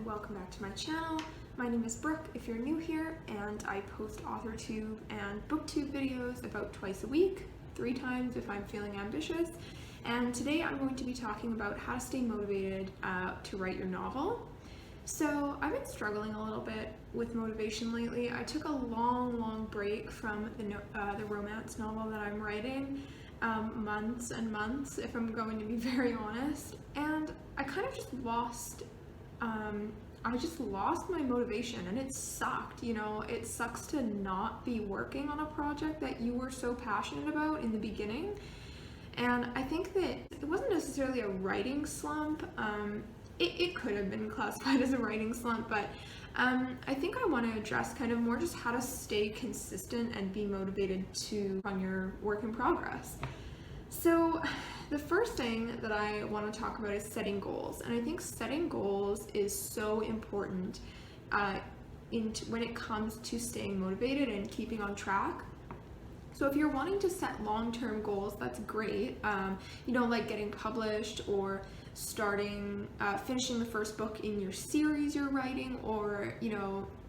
welcome back to my channel. My name is Brooke if you're new here, and I post Authortube and BookTube videos about twice a week, 3 times if I'm feeling ambitious. And today I'm going to be talking about how to stay motivated to write your novel. So I've been struggling a little bit with motivation lately. I took a long break from the romance novel that I'm writing, months and months if I'm going to be very honest, and I kind of just lost my motivation, and it sucked. You know, it sucks to not be working on a project that you were so passionate about in the beginning. And I think that it wasn't necessarily a writing slump. It could have been classified as a writing slump, but I think I want to address kind of more just how to stay consistent and be motivated on your work in progress. So the first thing that I want to talk about is setting goals, and I think setting goals is so important when it comes to staying motivated and keeping on track. So if you're wanting to set long-term goals, that's great. Like getting published or finishing the first book in your series you're writing, or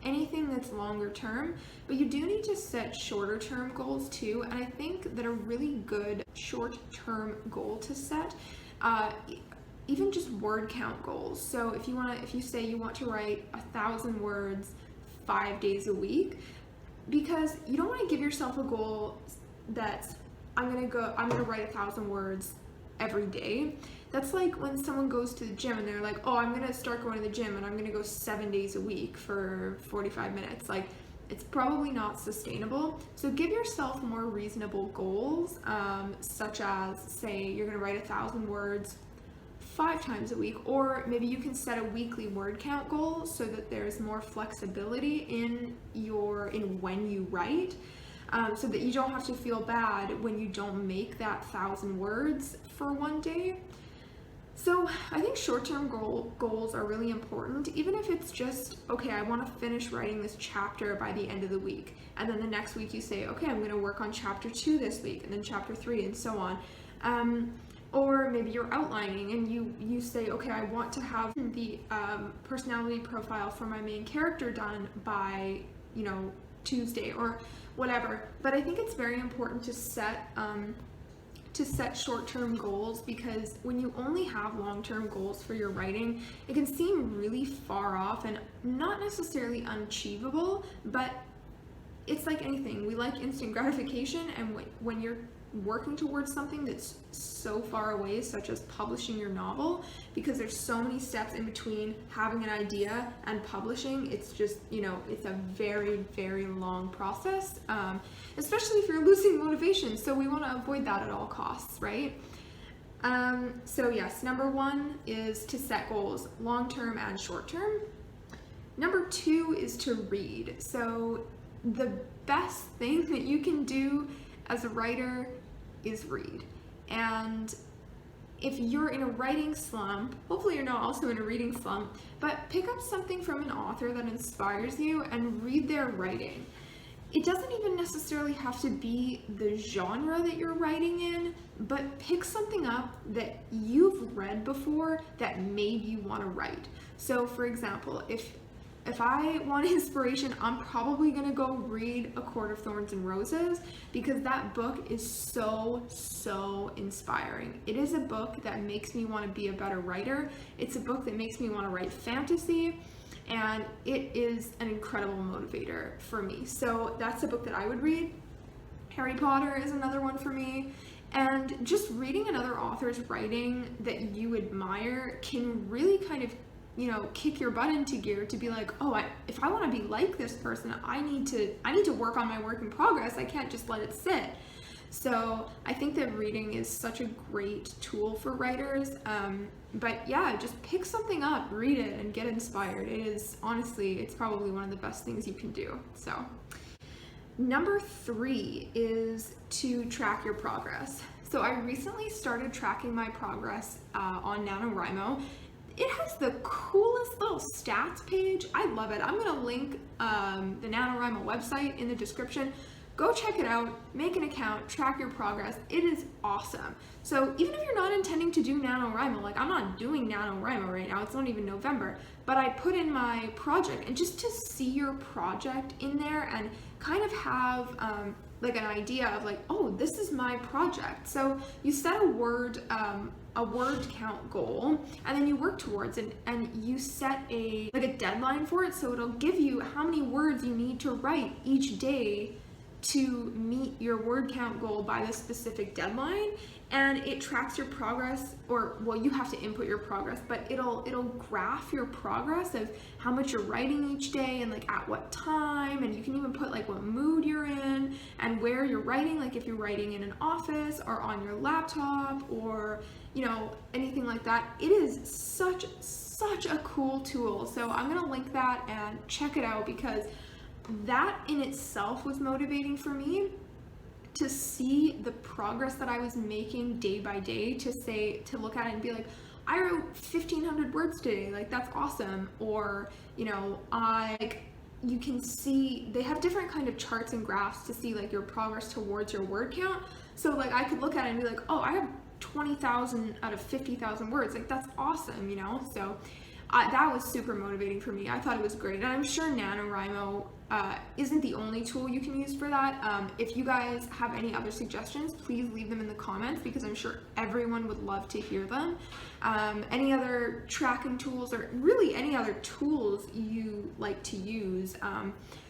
anything that's longer term. But you do need to set shorter term goals too, and I think that a really good short-term goal to set, even just word count goals. So if you say you want to write 1,000 words 5 days a week, because you don't want to give yourself a goal that's I'm gonna write 1,000 words every day. That's like when someone goes to the gym and they're like, oh, I'm gonna start going to the gym and I'm gonna go 7 days a week for 45 minutes. Like, it's probably not sustainable. So give yourself more reasonable goals, such as, say, you're gonna write 1,000 words 5 times a week, or maybe you can set a weekly word count goal so that there's more flexibility in when you write, so that you don't have to feel bad when you don't make that 1,000 words for one day. So I think short-term goals are really important, even if it's just, okay, I want to finish writing this chapter by the end of the week, and then the next week you say, okay, I'm going to work on chapter 2 this week, and then chapter 3, and so on. Or maybe you're outlining and you say, okay, I want to have the personality profile for my main character done by, Tuesday or whatever. But I think it's very important to set short-term goals, because when you only have long-term goals for your writing, it can seem really far off and not necessarily unachievable, but it's like anything. We like instant gratification, and when you're working towards something that's so far away, such as publishing your novel, because there's so many steps in between having an idea and publishing, it's just, it's a very long process, especially if you're losing motivation. So we want to avoid that at all costs, right? So yes, number 1 is to set goals, long-term and short-term. Number 2 is to read. So the best thing that you can do as a writer is read. And if you're in a writing slump, hopefully you're not also in a reading slump, but pick up something from an author that inspires you and read their writing. It doesn't even necessarily have to be the genre that you're writing in, but pick something up that you've read before that made you want to write. So for example, if I want inspiration, I'm probably gonna go read A Court of Thorns and Roses, because that book is so inspiring. It is a book that makes me want to be a better writer. It's a book that makes me want to write fantasy, and it is an incredible motivator for me. So that's a book that I would read. Harry Potter is another one for me. And just reading another author's writing that you admire can really kind of kick your butt into gear to be like, oh, if I want to be like this person, I need to work on my work in progress. I can't just let it sit. So I think that reading is such a great tool for writers. But yeah, just pick something up, read it, and get inspired. It's probably one of the best things you can do. So number 3 is to track your progress. So I recently started tracking my progress on NaNoWriMo. It has the coolest little stats page. I love it. I'm gonna link the NaNoWriMo website in the description. go check it out, make an account, track your progress. It is awesome. So even if you're not intending to do NaNoWriMo, like I'm not doing NaNoWriMo right now, it's not even November, but I put in my project, and just to see your project in there and kind of have like an idea of like, oh, this is my project. So you set a word count goal, and then you work towards it, and you set a deadline for it. So it'll give you how many words you need to write each day to meet your word count goal by this specific deadline, and it tracks your progress, or well, you have to input your progress, but it'll graph your progress of how much you're writing each day and like at what time, and you can even put like what mood you're in and where you're writing, like if you're writing in an office or on your laptop or anything like that. It is such a cool tool. So I'm gonna link that and check it out, because that in itself was motivating for me to see the progress that I was making day by day, to look at it and be like, I wrote 1,500 words today, like that's awesome. Or you can see they have different kind of charts and graphs to see like your progress towards your word count. So like I could look at it and be like, oh, I have 20,000 out of 50,000 words, like that's awesome, so that was super motivating for me. I thought it was great, and I'm sure NaNoWriMo isn't the only tool you can use for that. If you guys have any other suggestions, please leave them in the comments, because I'm sure everyone would love to hear them. Any other tracking tools, or really any other tools you like to use.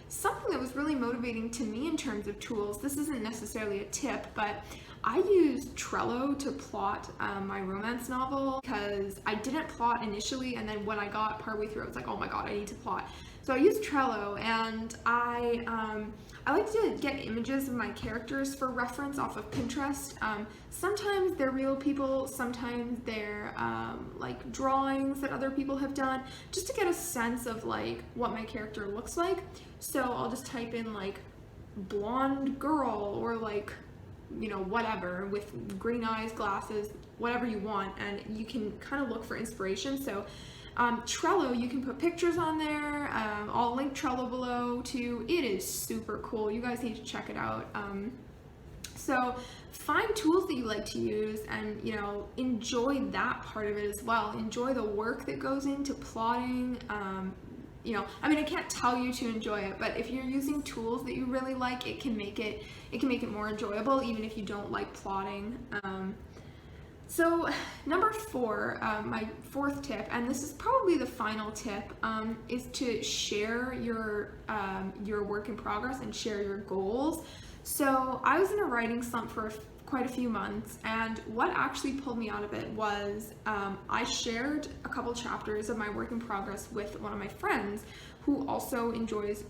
Something that was really motivating to me in terms of tools, this isn't necessarily a tip, but I used Trello to plot my romance novel, because I didn't plot initially, and then when I got partway through, I was like, oh my god, I need to plot. So I used Trello, and I like to get images of my characters for reference off of Pinterest. Sometimes they're real people, sometimes they're like drawings that other people have done, just to get a sense of like what my character looks like. So I'll just type in like blonde girl, or like whatever, with green eyes, glasses, whatever you want, and you can kind of look for inspiration. So Trello, you can put pictures on there. I'll link Trello below too. It is super cool. You guys need to check it out. So find tools that you like to use, and enjoy that part of it as well. Enjoy the work that goes into plotting. I can't tell you to enjoy it, but if you're using tools that you really like, it can make it more enjoyable, even if you don't like plotting. So number 4, my 4th tip, and this is probably the final tip, is to share your work in progress and share your goals. So I was in a writing slump for quite a few months, and what actually pulled me out of it was I shared a couple chapters of my work in progress with one of my friends who also enjoys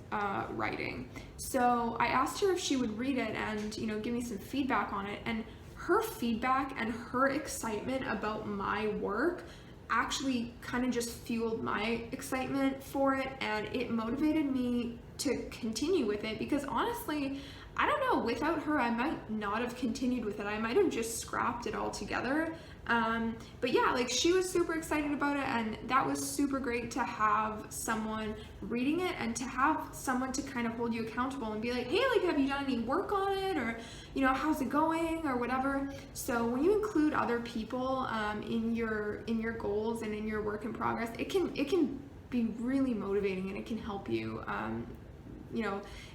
writing. So I asked her if she would read it and give me some feedback on it, and her feedback and her excitement about my work actually kind of just fueled my excitement for it, and it motivated me to continue with it, because honestly, I don't know, without her, I might not have continued with it. I might have just scrapped it all together. But yeah, like she was super excited about it, and that was super great to have someone reading it, and to have someone to kind of hold you accountable and be like, hey, like, have you done any work on it? Or, how's it going? Or whatever. So when you include other people in your goals and in your work in progress, it can be really motivating, and it can help you,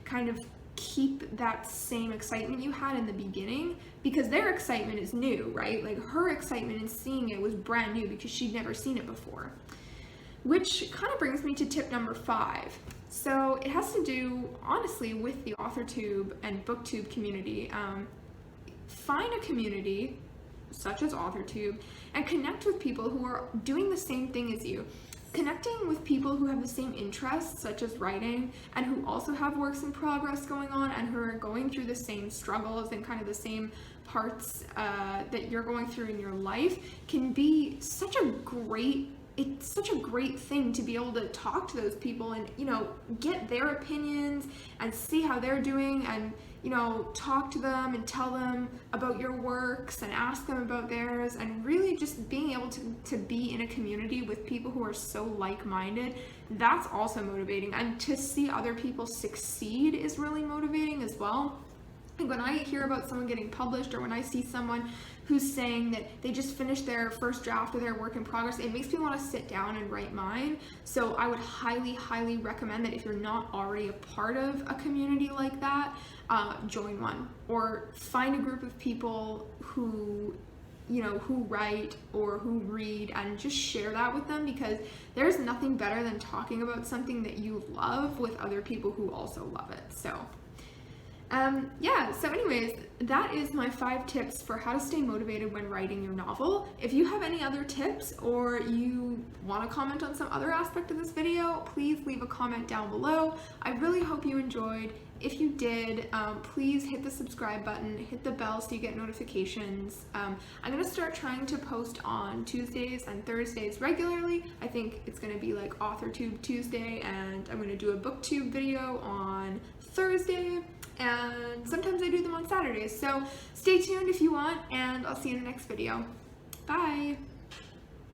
kind of keep that same excitement you had in the beginning, because their excitement is new, right? Like her excitement in seeing it was brand new because she'd never seen it before. Which kind of brings me to tip number 5. So it has to do, honestly, with the Authortube and BookTube community. Find a community such as Authortube and connect with people who are doing the same thing as you. Connecting with people who have the same interests, such as writing, and who also have works in progress going on, and who are going through the same struggles and kind of the same parts that you're going through in your life, can be such a great thing to be able to talk to those people and get their opinions and see how they're doing, and talk to them and tell them about your works and ask them about theirs, and really just being able to be in a community with people who are so like-minded. That's also motivating, and to see other people succeed is really motivating as well. Like when I hear about someone getting published, or when I see someone who's saying that they just finished their first draft of their work in progress, it makes me want to sit down and write mine. So I would highly, highly recommend that if you're not already a part of a community like that, join one, or find a group of people who who write or who read, and just share that with them, because there's nothing better than talking about something that you love with other people who also love it. So yeah, so anyways, that is my 5 tips for how to stay motivated when writing your novel. If you have any other tips, or you want to comment on some other aspect of this video, please leave a comment down below. I really hope you enjoyed. If you did, please hit the subscribe button, hit the bell so you get notifications. I'm going to start trying to post on Tuesdays and Thursdays regularly. I think it's going to be like Authortube Tuesday, and I'm going to do a BookTube video on Thursday, and sometimes I do them on Saturdays. So stay tuned if you want, and I'll see you in the next video. Bye!